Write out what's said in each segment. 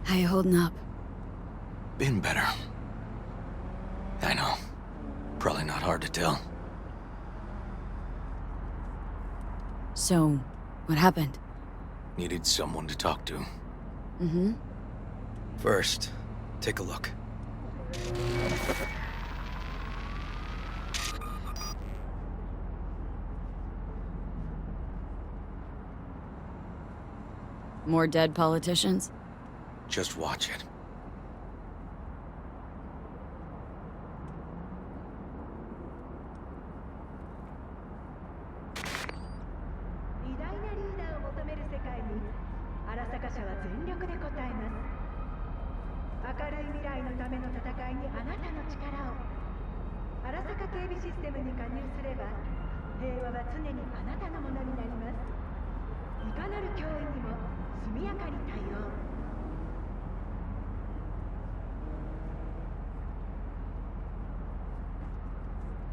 How you holding up? Been better. I know. Probably not hard to tell. So, what happened? Needed someone to talk to. Mm-hmm. First, take a look. More dead politicians? Just watch it.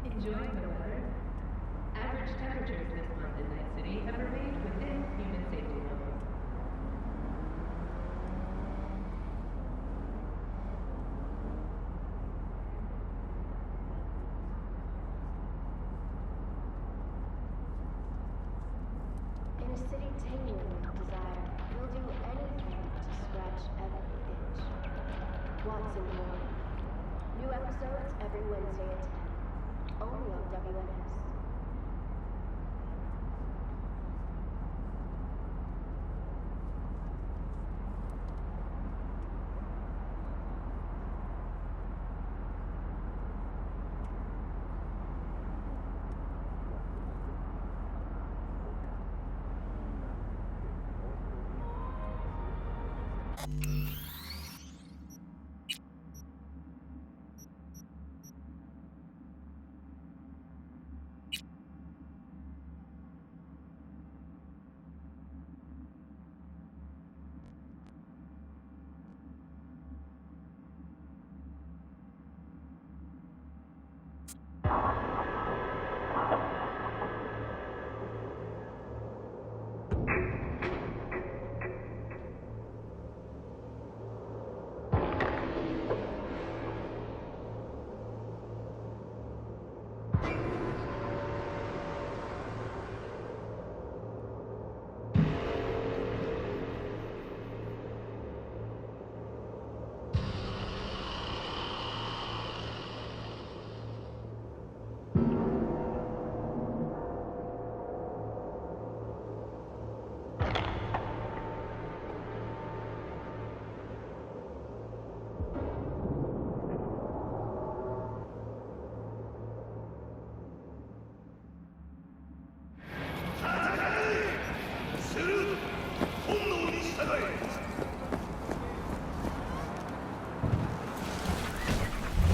Enjoying the weather? Average temperatures this month in Night City have remained within human safety levels. In a city tingling with desire, we'll do anything to scratch every itch. Watson Moore. New episodes every Wednesday at 10. Only on WNS.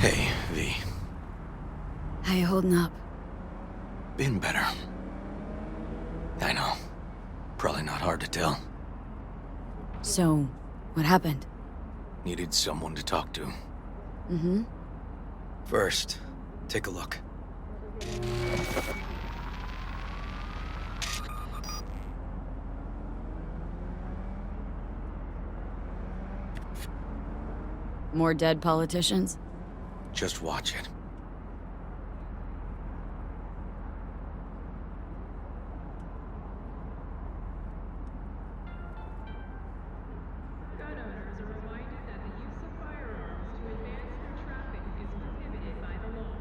Hey, V. How you holding up? Been better. I know. Probably not hard to tell. So, what happened? Needed someone to talk to. Mm-hmm. First, take a look. More dead politicians? Just watch it. Gun owners are reminded that the use of firearms to advance through traffic is prohibited by the law.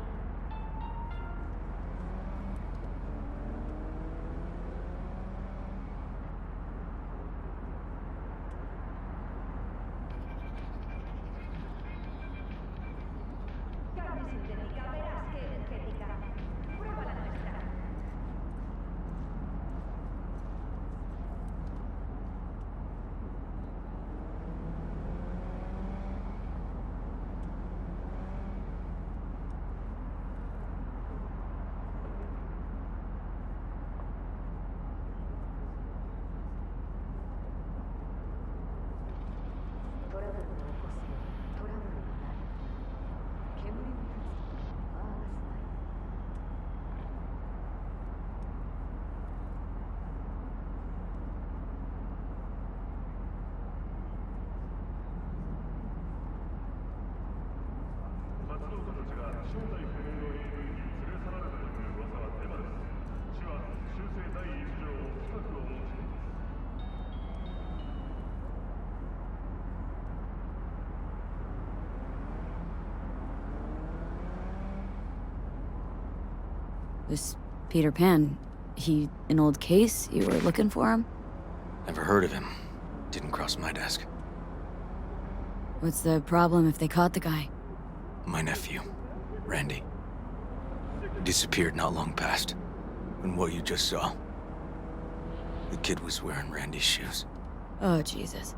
This Peter Pan, he an old case? You were looking for him? Never heard of him. Didn't cross my desk. What's the problem if they caught the guy? My nephew, Randy. Disappeared not long past. And what you just saw. The kid was wearing Randy's shoes. Oh, Jesus.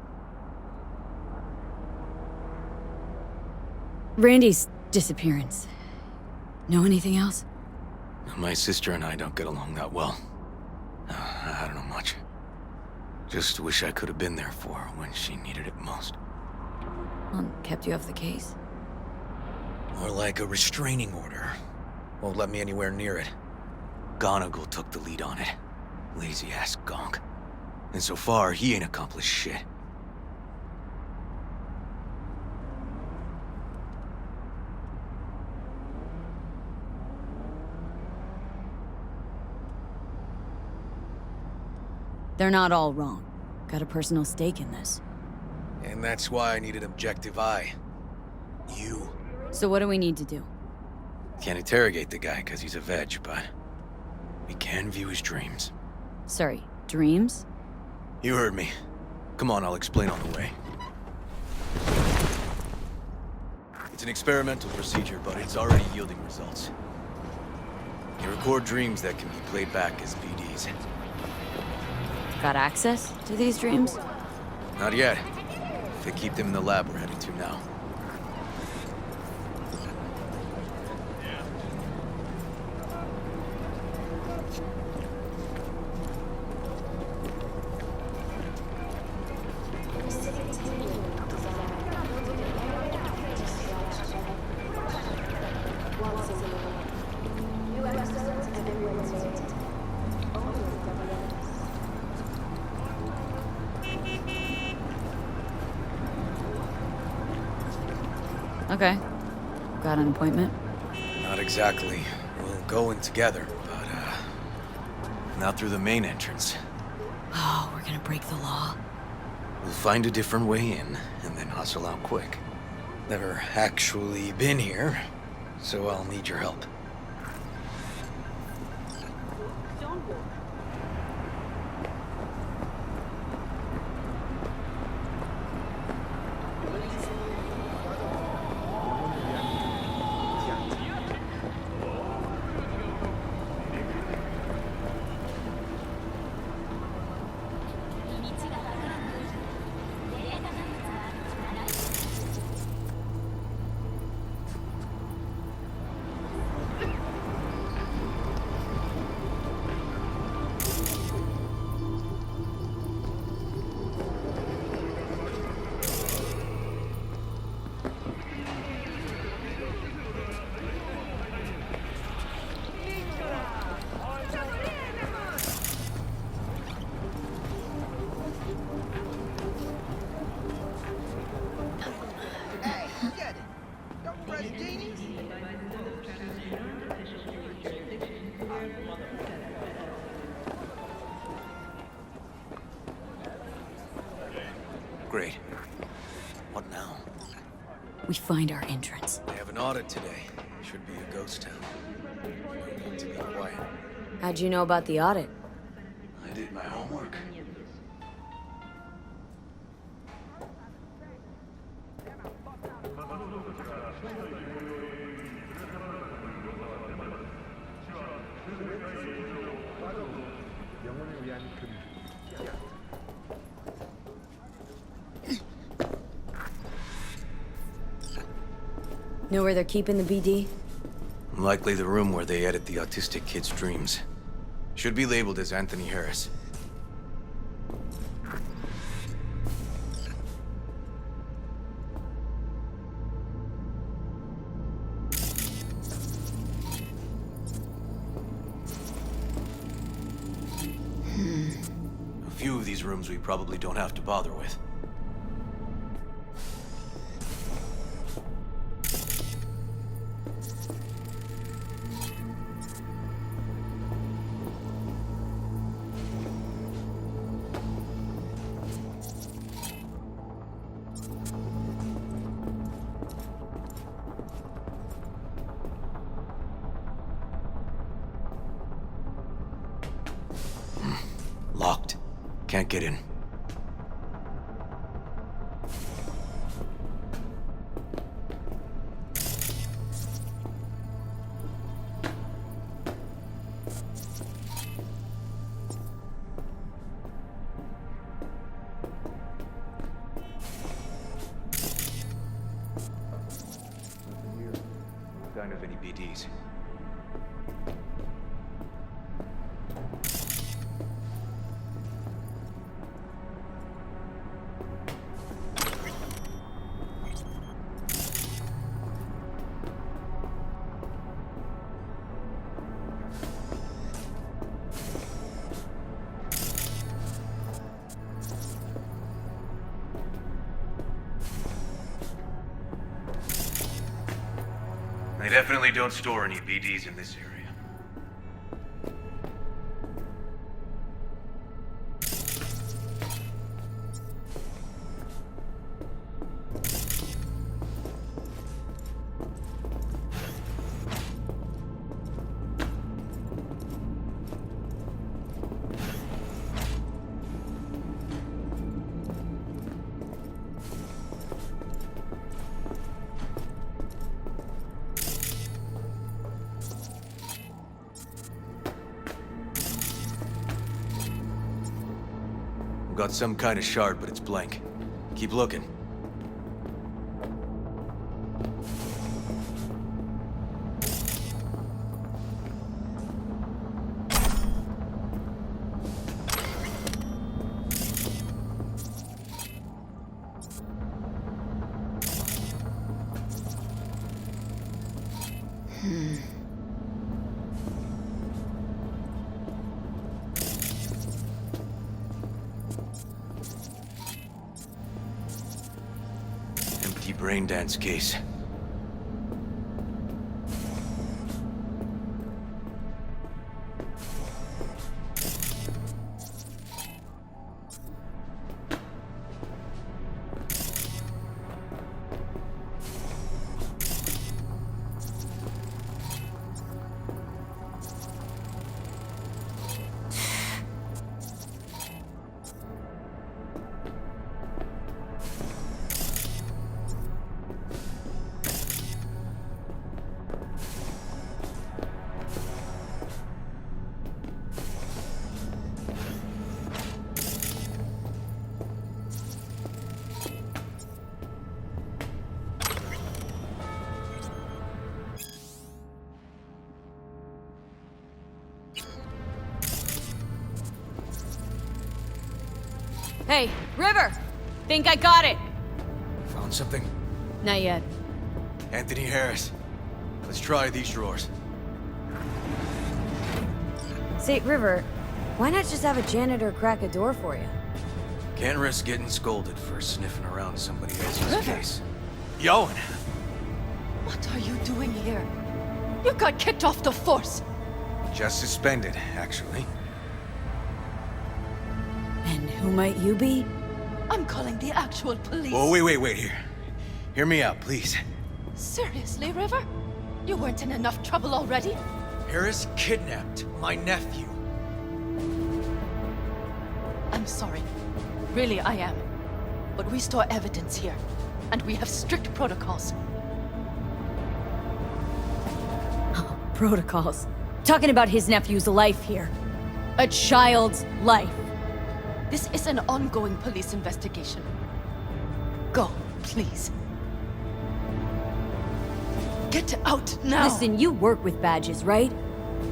Randy's disappearance. Know anything else? My sister and I don't get along that well. I don't know much. Just wish I could have been there for her when she needed it most. Well, kept you off the case. More like a restraining order. Won't let me anywhere near it. Gonigal took the lead on it. Lazy-ass gonk. And so far, he ain't accomplished shit. They're not all wrong. Got a personal stake in this. And that's why I need an objective eye. You. So what do we need to do? Can't interrogate the guy because he's a veg, but we can view his dreams. Sorry, dreams? You heard me. Come on, I'll explain on the way. It's an experimental procedure, but it's already yielding results. You record dreams that can be played back as BDs. Got access to these dreams? Not yet. If they keep them in the lab we're heading to now. Okay. Got an appointment? Not exactly. We'll go in together, but, not through the main entrance. Oh, we're gonna break the law. We'll find a different way in, and then hustle out quick. Never actually been here, so I'll need your help. Great. What now? We find our entrance. They have an audit today. Should be a ghost town. No need to be quiet. How'd you know about the audit? I did my homework. Know where they're keeping the BD? Likely the room where they edit the autistic kid's dreams. Should be labeled as Anthony Harris. A few of these rooms we probably don't have to bother with. Can't get in. Kind of any BDs. They definitely don't store any BDs in this area. We've got some kind of shard, but it's blank. Keep looking. Empty brain dance case. Hey, River! Think I got it! Found something? Not yet. Anthony Harris. Let's try these drawers. Say, River, why not just have a janitor crack a door for you? Can't risk getting scolded for sniffing around somebody else's River. case. Yowen! What are you doing here? You got kicked off the force! Just suspended, actually. And who might you be? I'm calling the actual police. Whoa, wait, here. Hear me out, please. Seriously, River? You weren't in enough trouble already? Harris kidnapped my nephew. I'm sorry. Really, I am. But we store evidence here, and we have strict protocols. Protocols. Talking about his nephew's life here. A child's life. This is an ongoing police investigation. Go, please. Get out now! Listen, you work with badges, right?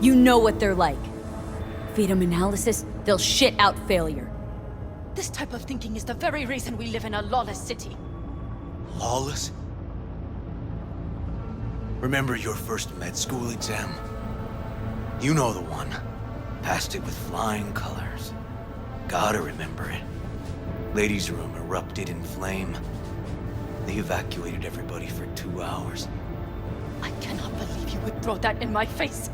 You know what they're like. Feed them analysis, they'll shit out failure. This type of thinking is the very reason we live in a lawless city. Lawless? Remember your first med school exam? You know the one. Passed it with flying colors. Gotta remember it. Ladies' room erupted in flame. They evacuated everybody for 2 hours. I cannot believe you would throw that in my face.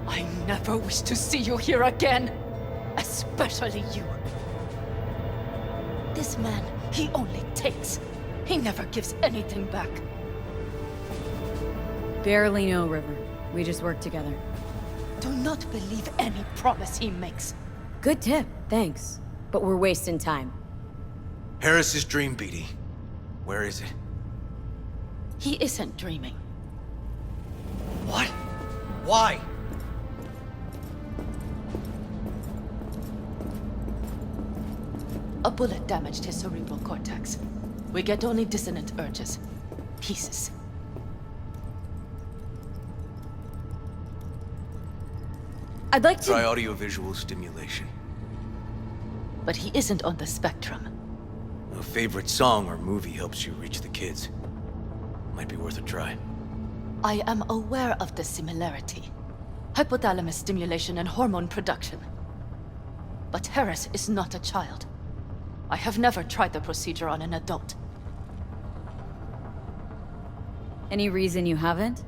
I never wish to see you here again. Especially you. This man, he only takes. He never gives anything back. Barely know, River. We just work together. Do not believe any promise he makes. Good tip, thanks. but we're wasting time. Harris's dream, BD. Where is it? He isn't dreaming. What? Why? A bullet damaged his cerebral cortex. We get only dissonant urges. Pieces. I'd like to... Try audiovisual stimulation. But he isn't on the spectrum. A favorite song or movie helps you reach the kids. Might be worth a try. I am aware of the similarity. Hypothalamus stimulation and hormone production. But Harris is not a child. I have never tried the procedure on an adult. Any reason you haven't?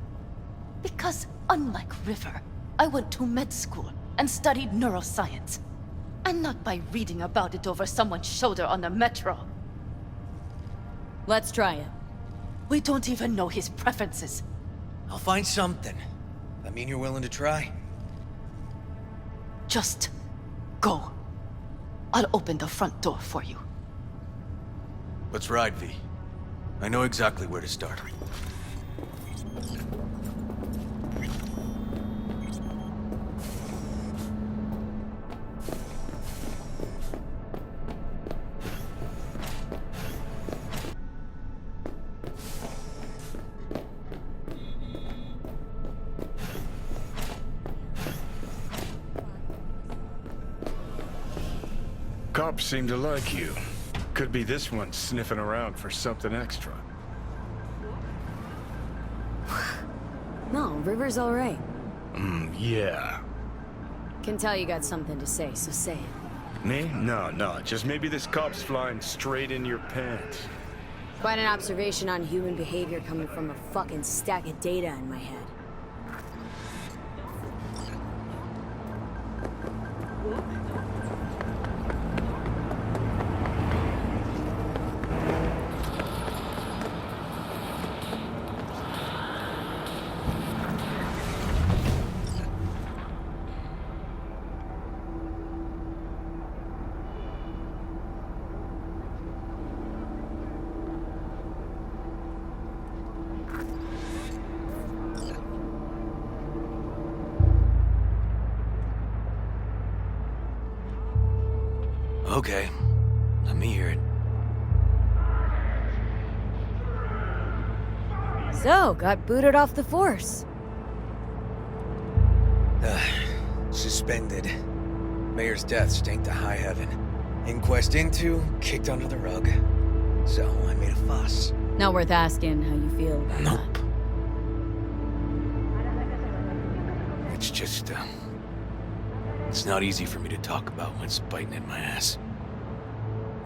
Because, unlike River, I went to med school and studied neuroscience. And not by reading about it over someone's shoulder on the metro. Let's try it. We don't even know his preferences. I'll find something. I mean you're willing to try? Just go. I'll open the front door for you. Let's ride, V. I know exactly where to start. Cops seem to like you. Could be this one sniffing around for something extra. No, River's alright. Yeah. Can tell you got something to say, so say it. Me? No. Just maybe this cop's flying straight in your pants. Quite an observation on human behavior coming from a fucking stack of data in my head. Okay, let me hear it. So, got booted off the force. Suspended. Mayor's death stank to high heaven. Inquest into, kicked under the rug. So I made a fuss. Not worth asking how you feel about Nope. It's just, it's not easy for me to talk about when it's biting at my ass.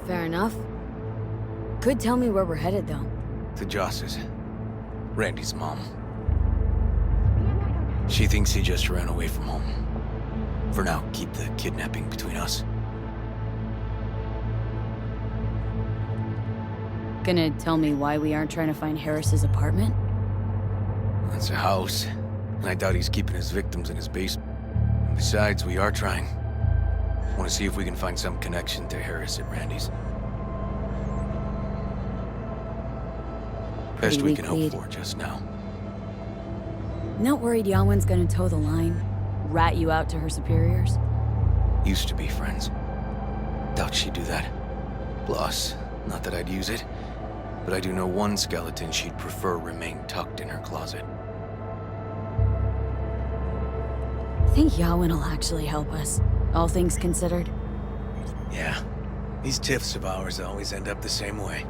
that. Fair enough. Could tell me where we're headed, though. To Joss's. Randy's mom. She thinks he just ran away from home. For now, keep the kidnapping between us. Gonna tell me why we aren't trying to find Harris's apartment? That's a house, and I doubt he's keeping his victims in his basement. And besides, we are trying. Want to see if we can find some connection to Harris and Randy's. Best we weak can hope lead. for just now. Not worried Yawen's gonna toe the line? Rat you out to her superiors? Used to be friends. Doubt she'd do that. Plus, not that I'd use it, but I do know one skeleton she'd prefer remain tucked in her closet. Think Yawen will actually help us, all things considered? Yeah, these tiffs of ours always end up the same way.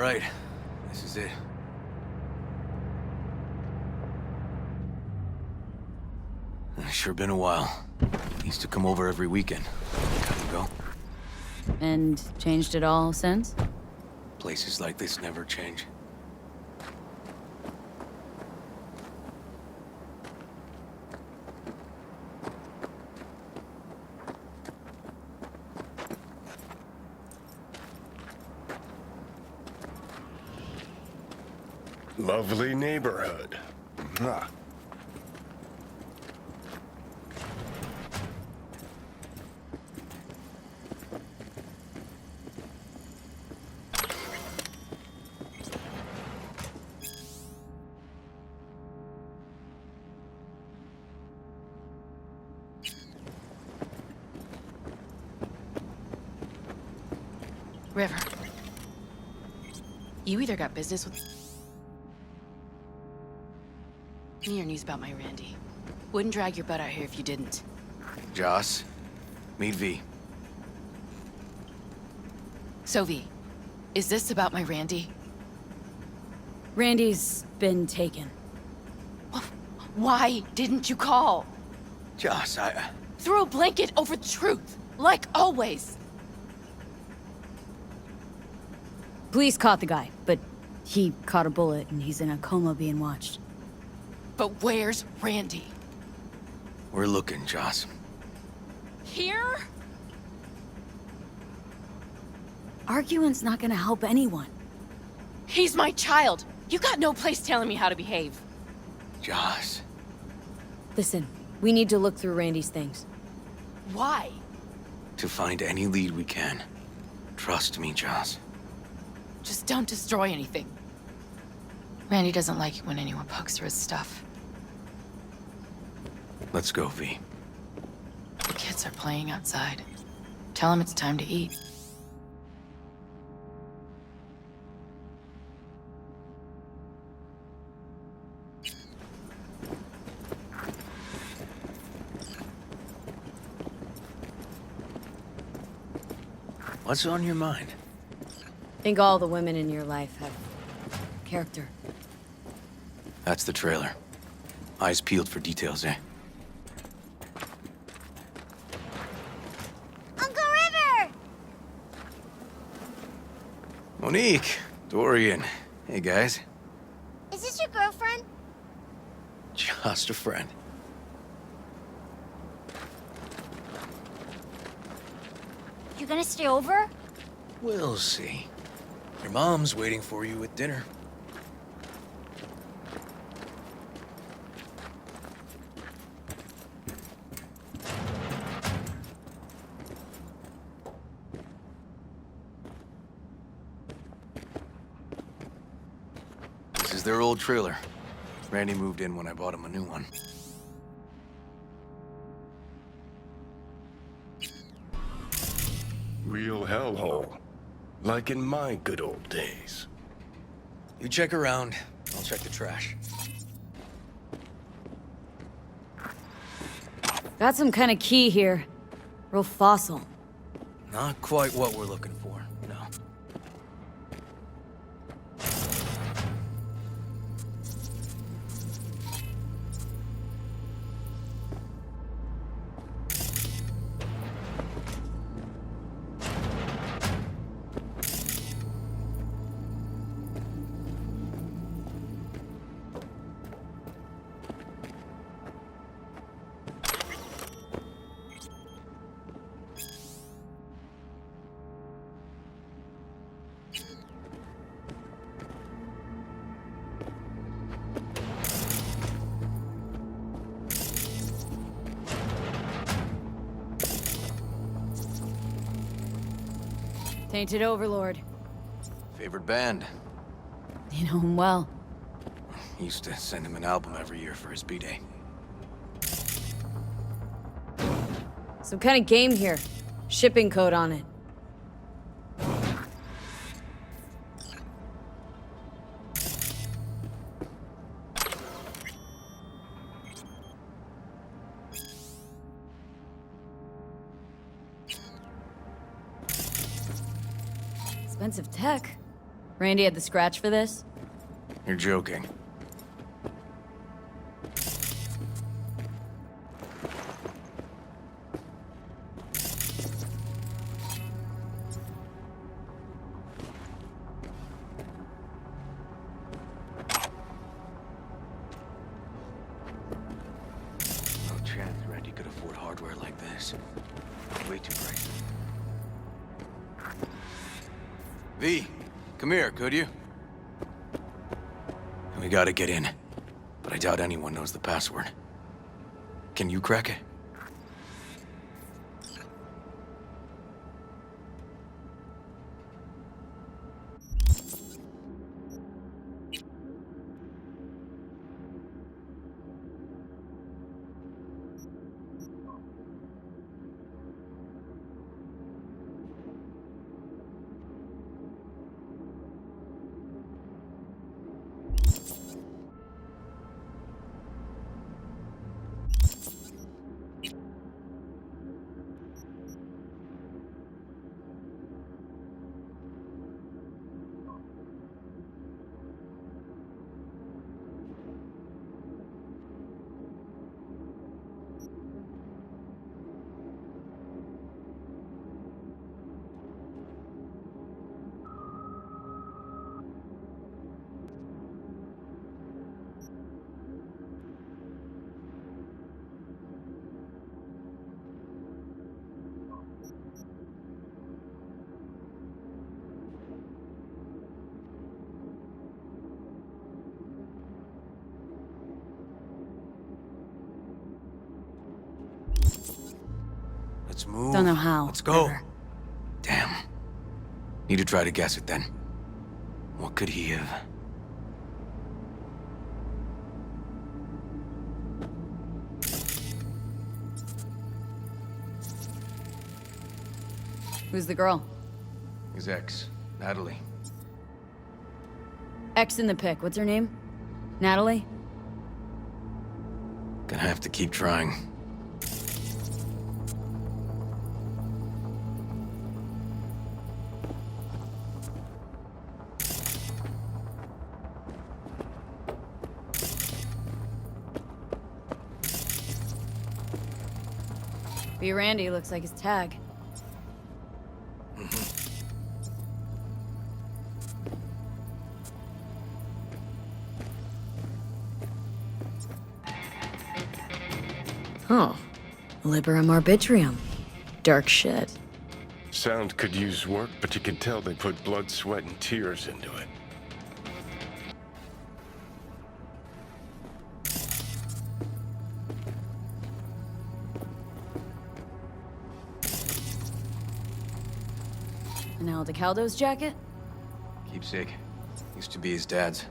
right. This is it. Sure been a while. Used to come over every weekend. Come and go. And changed it all since? Places like this never change. Lovely neighborhood. Huh. River. You either got business with me or news about my Randy. Wouldn't drag your butt out here if you didn't. Joss, meet V. So V, is this about my Randy? Randy's been taken. Why didn't you call? Joss, Throw a blanket over the truth, like always. Police caught the guy, but he caught a bullet and he's in a coma being watched. But where's Randy? We're looking, Joss. Here? Arguing's not gonna help anyone. He's my child. You got no place telling me how to behave. Joss. Listen, we need to look through Randy's things. Why? To find any lead we can. Trust me, Joss. Just don't destroy anything. Randy doesn't like it when anyone pokes through his stuff. Let's go, V. The kids are playing outside. Tell them it's time to eat. What's on your mind? I think all the women in your life have character. That's the trailer. Eyes peeled for details, eh? Uncle River! Monique, Dorian. Hey, guys. Is this your girlfriend? Just a friend. You gonna stay over? We'll see. Your mom's waiting for you at dinner. This is their old trailer. Randy moved in when I bought him a new one. Real hellhole. Like in my good old days. You check around, I'll check the trash. Got some kind of key here. Real fossil. Not quite what we're looking for, no. Tainted Overlord. Favorite band? You know him well. Used to send him an album every year for his B-Day. Some kind of game here. Shipping code on it. Expensive tech. Randy had the scratch for this? You're joking. No chance Randy could afford hardware like this. Way too pricey. V, come here, could you? We gotta get in, but I doubt anyone knows the password. Can you crack it? Let's move. Don't know how. Let's go. River. Damn. Need to try to guess it then. What could he have? Who's the girl? His ex, Natalie. X in the pic. What's her name? Natalie? Gonna have to keep trying. B. Randy looks like his tag. Oh. Liberum arbitrium. Dark shit. Sound could use work, but you could tell they put blood, sweat, and tears into it. An Aldecaldo's jacket? Keepsake. Used to be his dad's.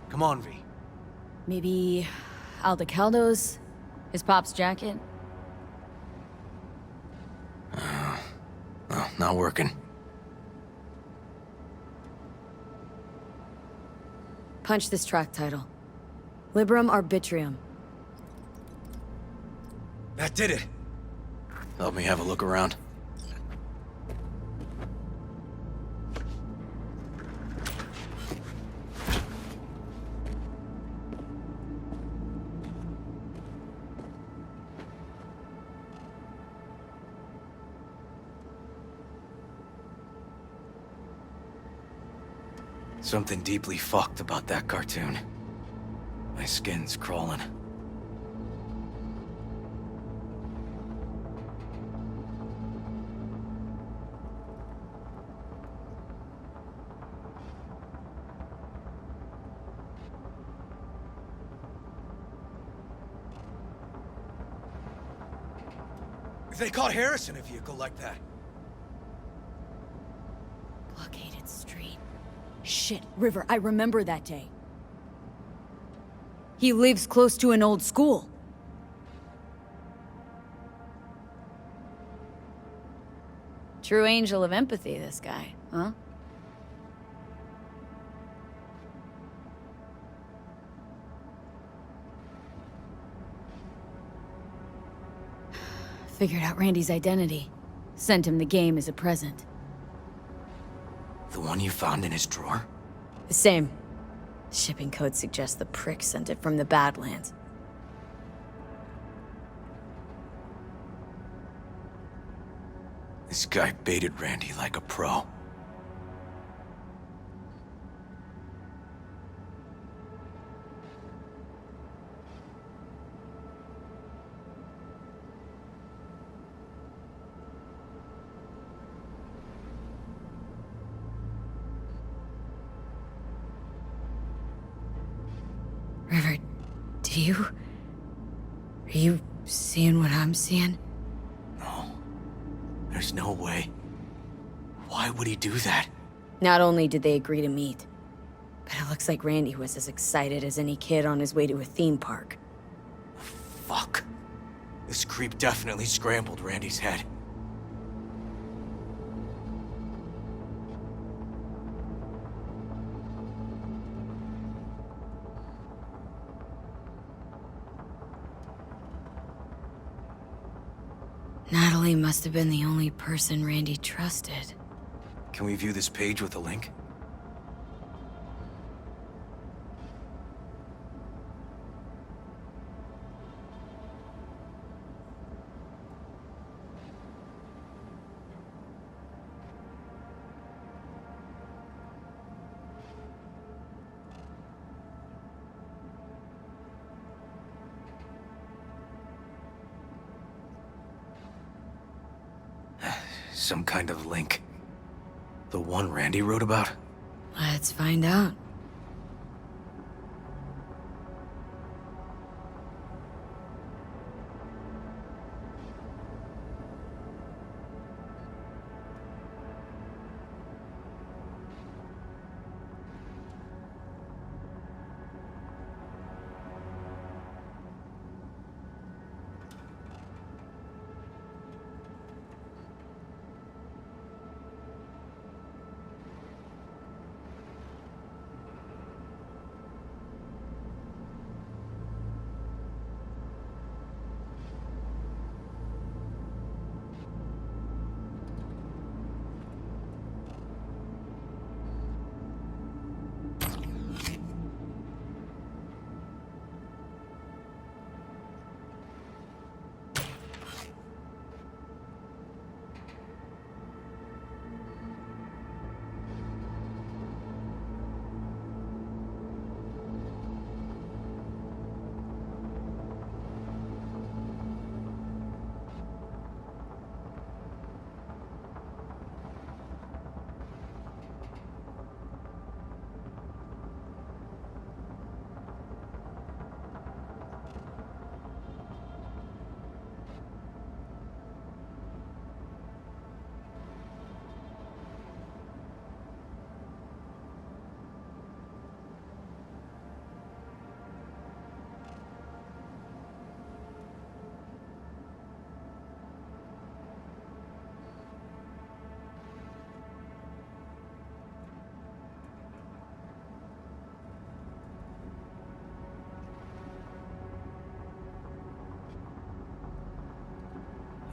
Come on, V. Maybe Aldecaldo's? His pop's jacket? Oh, not working. Punch this track title. Liberum arbitrium. That did it. Help me have a look around. Something deeply fucked about that cartoon. My skin's crawling. If they caught Harris in a vehicle like that. Blockaded street. Shit, River, I remember that day. He lives close to an old school. True angel of empathy, this guy, huh? Figured out Randy's identity. Sent him the game as a present. The one you found in his drawer? The same. Shipping code suggests the prick sent it from the Badlands. This guy baited Randy like a pro. River, are you seeing what I'm seeing? No. There's no way. Why would he do that? Not only did they agree to meet, but it looks like Randy was as excited as any kid on his way to a theme park. Fuck. This creep definitely scrambled Randy's head. Natalie must have been the only person Randy trusted. Can we view this page with a link? Some kind of link. The one Randy wrote about? Let's find out.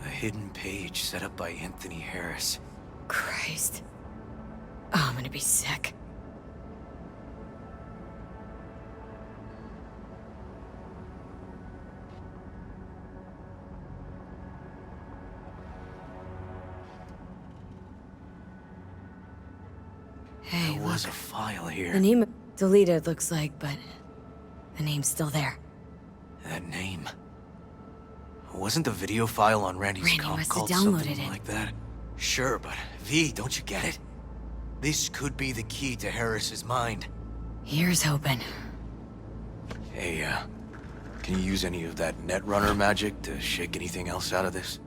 A hidden page set up by Anthony Harris. Christ. Oh, I'm gonna be sick. Hey, There was a file here. the name deleted looks like, but the name's still there. That name. Wasn't the video file on Randy's Randy comp must have called downloaded something it. like that? Sure, but V, don't you get it? This could be the key to Harris's mind. Here's hoping. Hey, can you use any of that Netrunner magic to shake anything else out of this?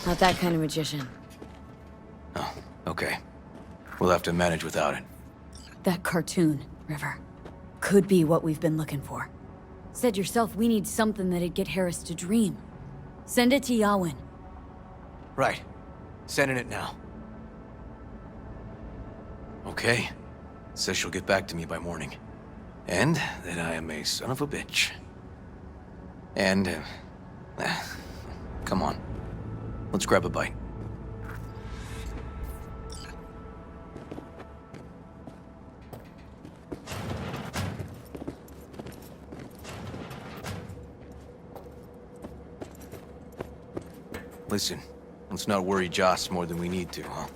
Not that kind of magician. Oh, okay. We'll have to manage without it. That cartoon, River, could be what we've been looking for. Said yourself we need something that'd get Harris to dream. Send it to Yawin. Right. Sending it now. Okay. Says she'll get back to me by morning. And that I am a son of a bitch. And, come on. Let's grab a bite. Listen, let's not worry Joss more than we need to, huh?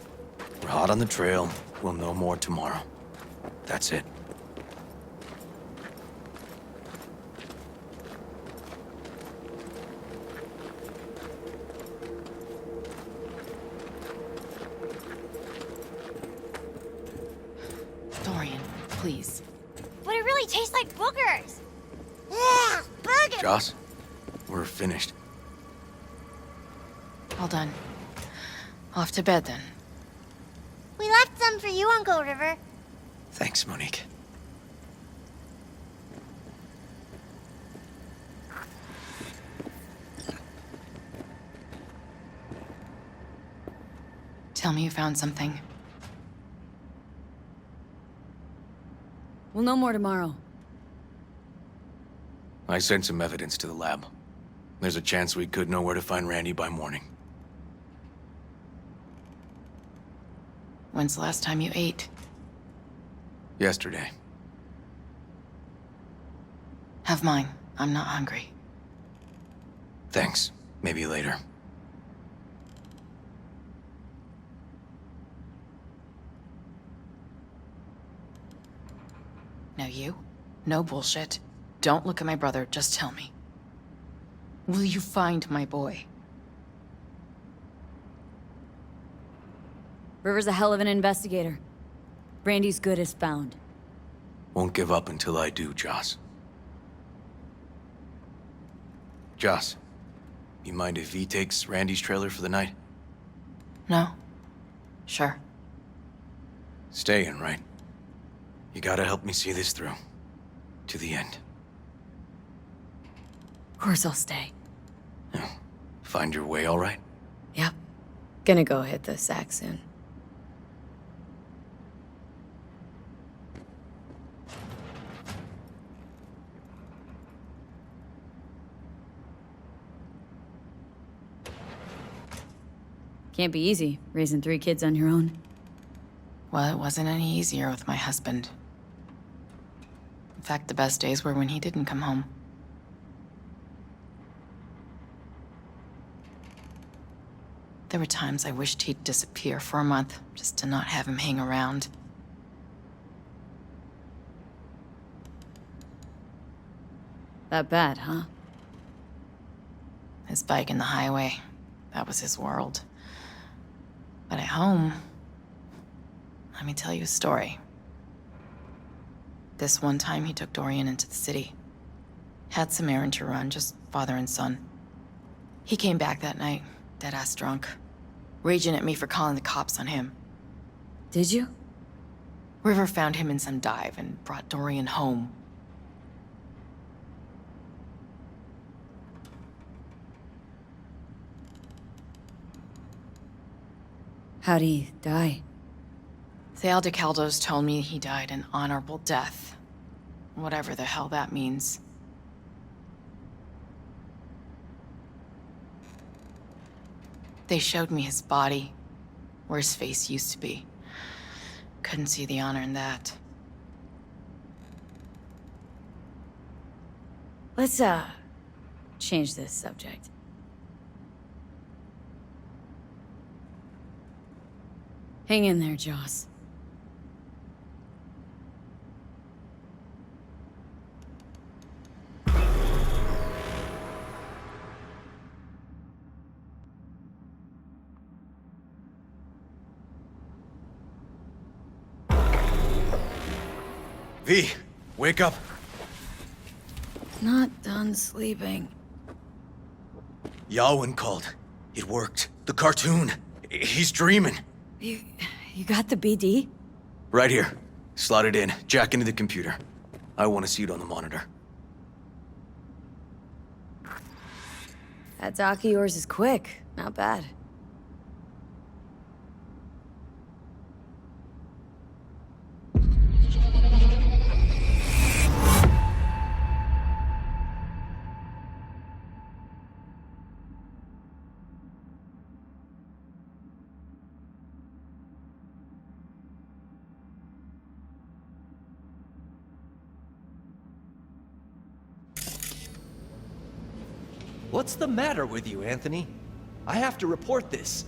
We're hot on the trail. We'll know more tomorrow. That's it. Dorian, please. But it really tastes like boogers. Yeah, boogers. Joss, we're finished. All done. Off to bed then. We left some for you, Uncle River. Thanks, Monique. Tell me you found something. We'll know more tomorrow. I sent some evidence to the lab. There's a chance we could know where to find Randy by morning. When's the last time you ate? Yesterday. Have mine. I'm not hungry. Thanks. Maybe later. Now you? No bullshit. Don't look at my brother, just tell me. Will you find my boy? River's a hell of an investigator. Randy's good as found. Won't give up until I do, Joss. Joss, you mind if V takes Randy's trailer for the night? No? Sure. Staying, right? You gotta help me see this through. To the end. Of course I'll stay. Yeah. Find your way all right? Yep. Gonna go hit the sack soon. Can't be easy, raising 3 kids on your own. Well, it wasn't any easier with my husband. In fact, the best days were when he didn't come home. There were times I wished he'd disappear for a month, just to not have him hang around. That bad, huh? His bike in the highway, that was his world. But at home, let me tell you a story. This one time he took Dorian into the city. Had some errand to run, just father and son. He came back that night, dead-ass drunk, raging at me for calling the cops on him. Did you? River found him in some dive and brought Dorian home. How'd he die? The Aldecaldos told me he died an honorable death. Whatever the hell that means. They showed me his body, where his face used to be. Couldn't see the honor in that. Let's, change this subject. Hang in there, Joss. V, wake up. Not done sleeping. Yawin called. It worked. The cartoon. He's dreaming. You got the BD? Right here. Slot it in. Jack into the computer. I want to see it on the monitor. That doc of yours is quick. Not bad. What's the matter with you, Anthony? I have to report this.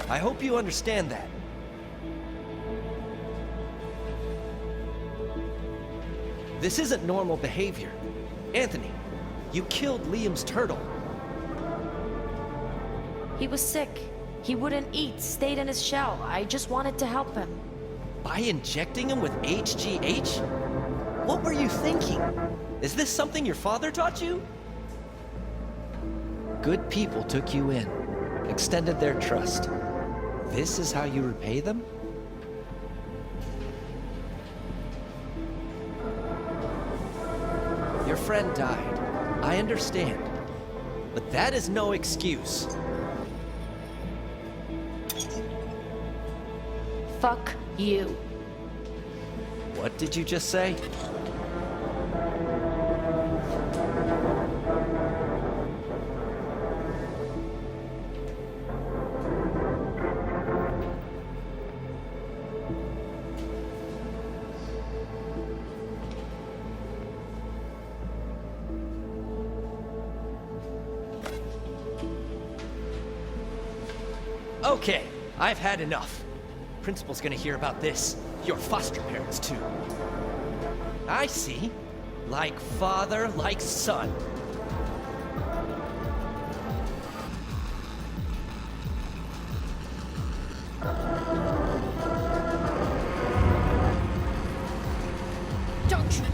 I hope you understand that. This isn't normal behavior. Anthony, you killed Liam's turtle. He was sick. He wouldn't eat, stayed in his shell. I just wanted to help him. By injecting him with HGH? What were you thinking? Is this something your father taught you? Good people took you in, extended their trust. This is how you repay them? Your friend died. I understand. But that is no excuse. Fuck you. What did you just say? Okay, I've had enough. Principal's gonna hear about this. Your foster parents, too. I see. Like father, like son. Don't you...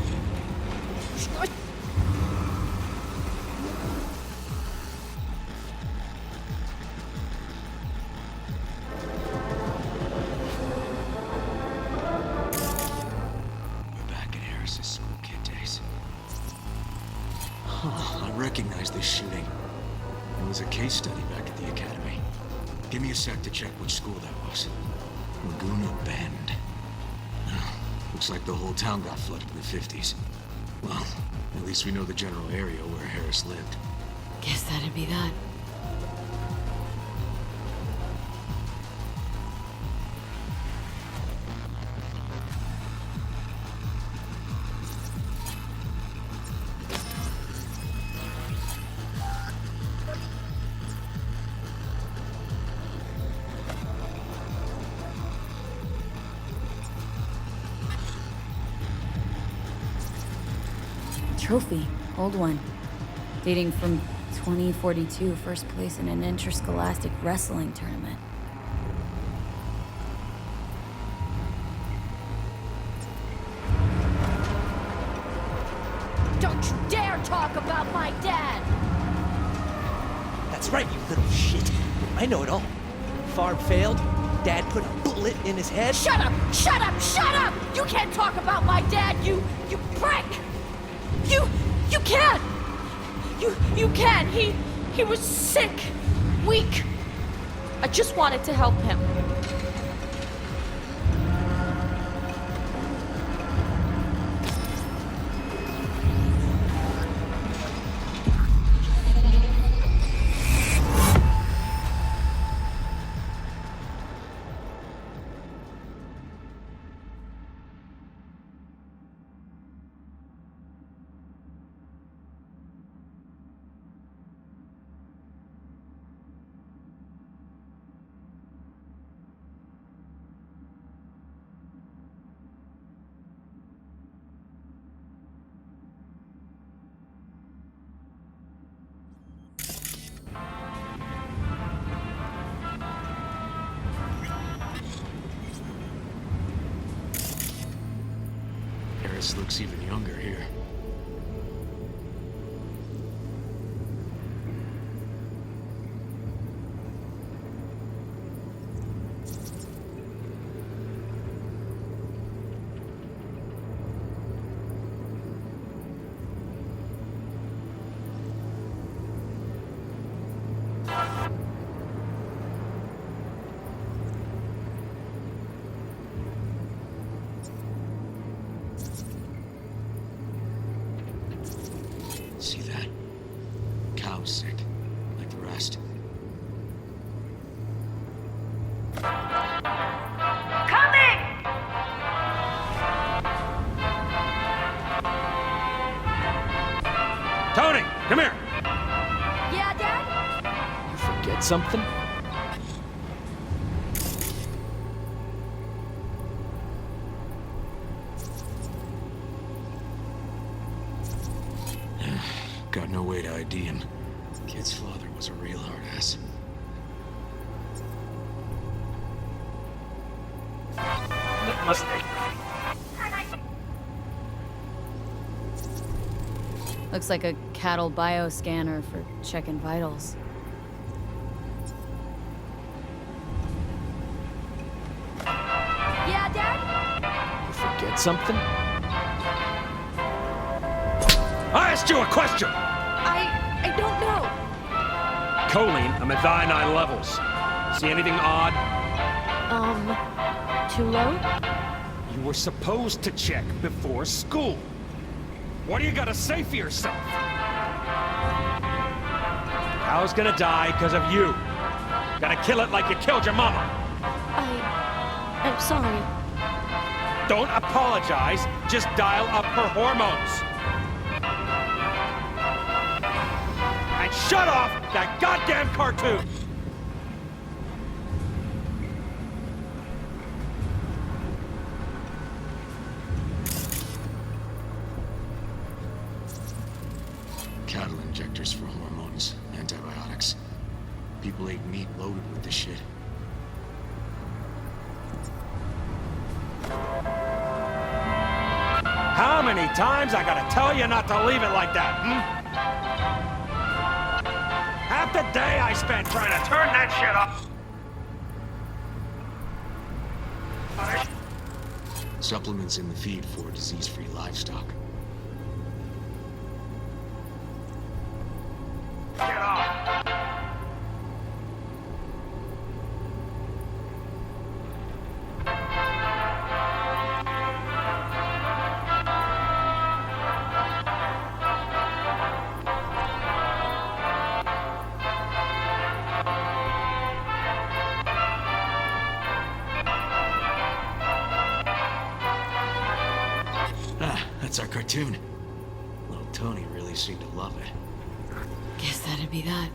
I recognize this shooting. It was a case study back at the academy. Give me a sec to check which school that was. Laguna Bend. Looks like the whole town got flooded in the 50s. Well, at least we know the general area where Harris lived. Guess that'd be that. Trophy. Old one. Dating from 2042, first place in an interscholastic wrestling tournament. Don't you dare talk about my dad! That's right, you little shit. I know it all. Farm failed. Dad put a bullet in his head. Shut up! Shut up! Shut up! You can't talk about my dad, you prick! You can't! You can't! He was sick, weak. I just wanted to help him. Harris looks even younger here. See that? Cow's sick, like the rest. Coming! Tony, come here! Yeah, Dad? You forget something? Got no way to ID him. Kid's father was a real hard ass. Looks like a cattle bioscanner for checking vitals. Yeah, Dad? You forget something? I asked you a question! I don't know. Choline and methionine levels. See anything odd? Too low? You were supposed to check before school. What do you gotta say for yourself? Cow's gonna die because of you. Gotta kill it like you killed your mama. I'm sorry. Don't apologize, just dial up her hormones. And shut off that goddamn cartoon! Cattle injectors for hormones, antibiotics. People ate meat loaded with this shit. How many times I gotta tell you not to leave it like that, Half the day I spent trying to turn that shit off. Supplements in the feed for disease-free livestock. Get off. That's our cartoon. Little Tony really seemed to love it. Guess that'd be that.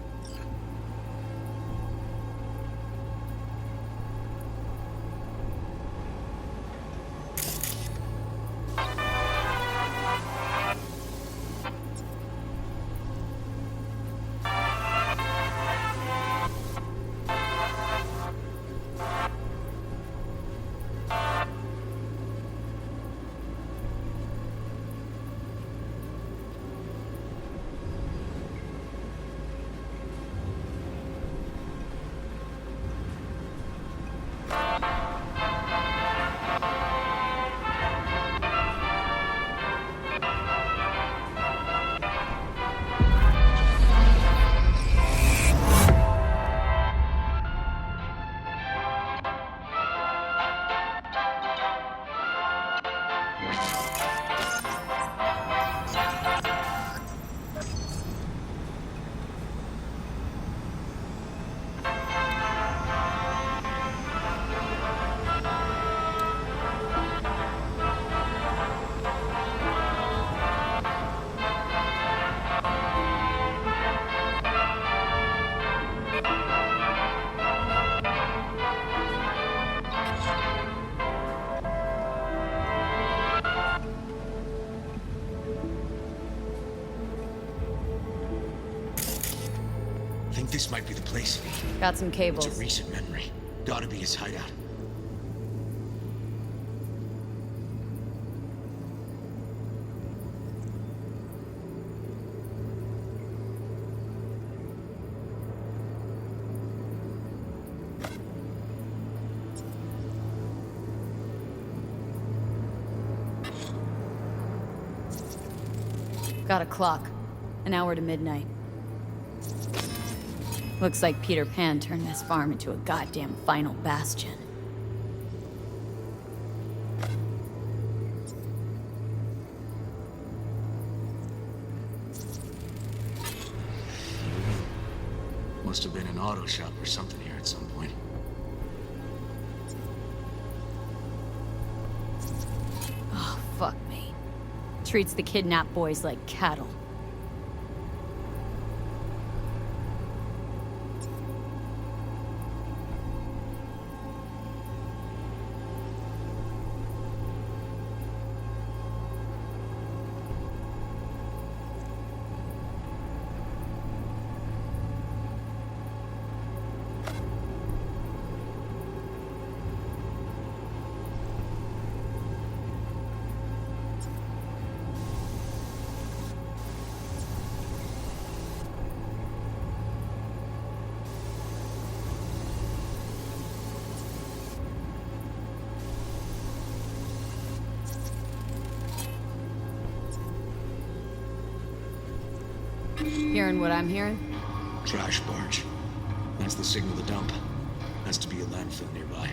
This might be the place. Got some It's cables. a recent memory. Gotta be his hideout. Got a clock. An hour to midnight. Looks like Peter Pan turned this farm into a goddamn final bastion. Must have been an auto shop or something here at some point. Oh, fuck me. Treats the kidnapped boys like cattle. Hearing what I'm hearing? Trash barge. That's the signal to dump. Has to be a landfill nearby.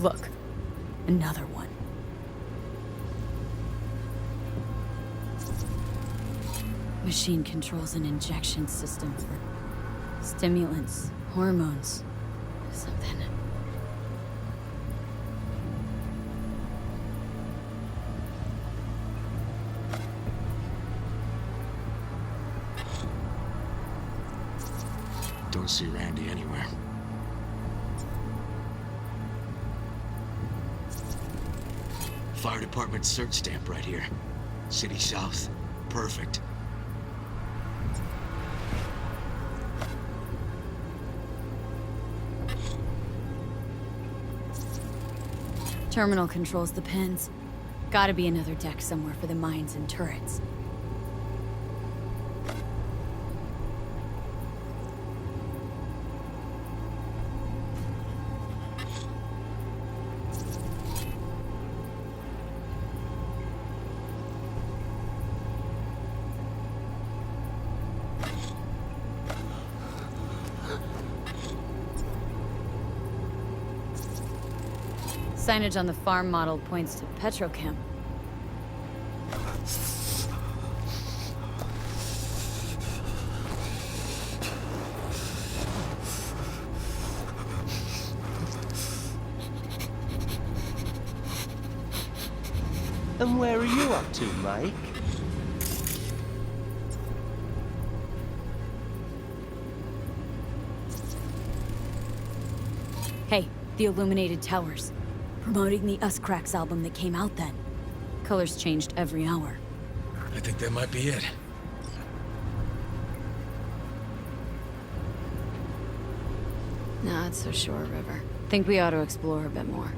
Look, another one. Machine controls an injection system for stimulants, hormones, something. Don't see Randy anywhere. Fire department search stamp right here. City South. Perfect. Terminal controls the pins. Gotta be another deck somewhere for the mines and turrets. Signage on the farm model points to Petrochem. And where are you up to, Mike? Hey, the Illuminated Towers. Promoting the Us Cracks album that came out then. Colors changed every hour. I think that might be it. Not so sure, River. Think we ought to explore a bit more.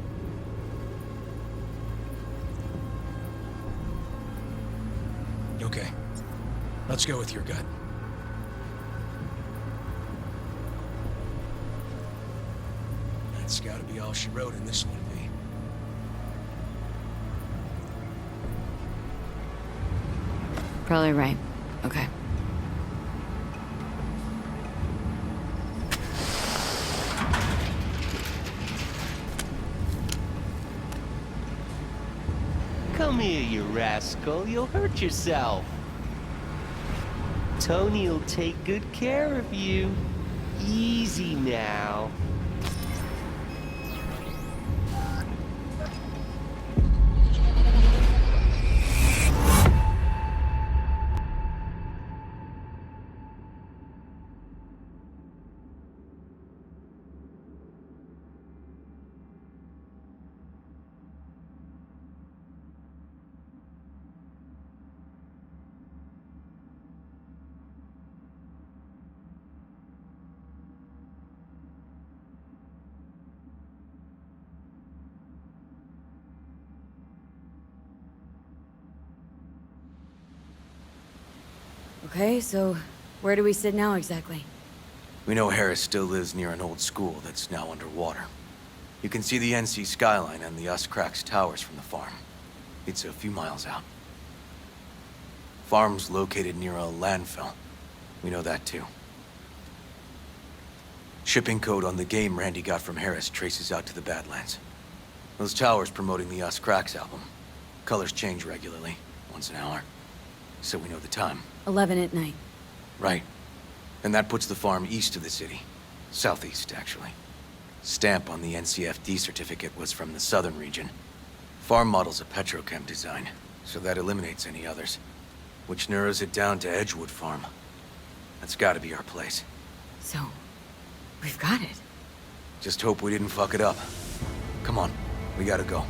Okay. Let's go with your gut. That's gotta be all she wrote in this one, V. Probably right. Okay. Come here, you rascal. You'll hurt yourself. Tony'll take good care of you. Easy now. Okay, so where do we sit now exactly? We know Harris still lives near an old school that's now underwater. You can see the NC skyline and the Uscrax towers from the farm. It's a few miles out. Farm's located near a landfill. We know that too. Shipping code on the game Randy got from Harris traces out to the Badlands. Those towers promoting the Uscrax album. Colors change regularly, once an hour. So we know the time. 11 at night. Right. And that puts the farm east of the city. Southeast, actually. Stamp on the NCFD certificate was from the southern region. Farm model's a petrochem design, so that eliminates any others. Which narrows it down to Edgewood Farm. That's gotta be our place. So, we've got it. Just hope we didn't fuck it up. Come on, we gotta go.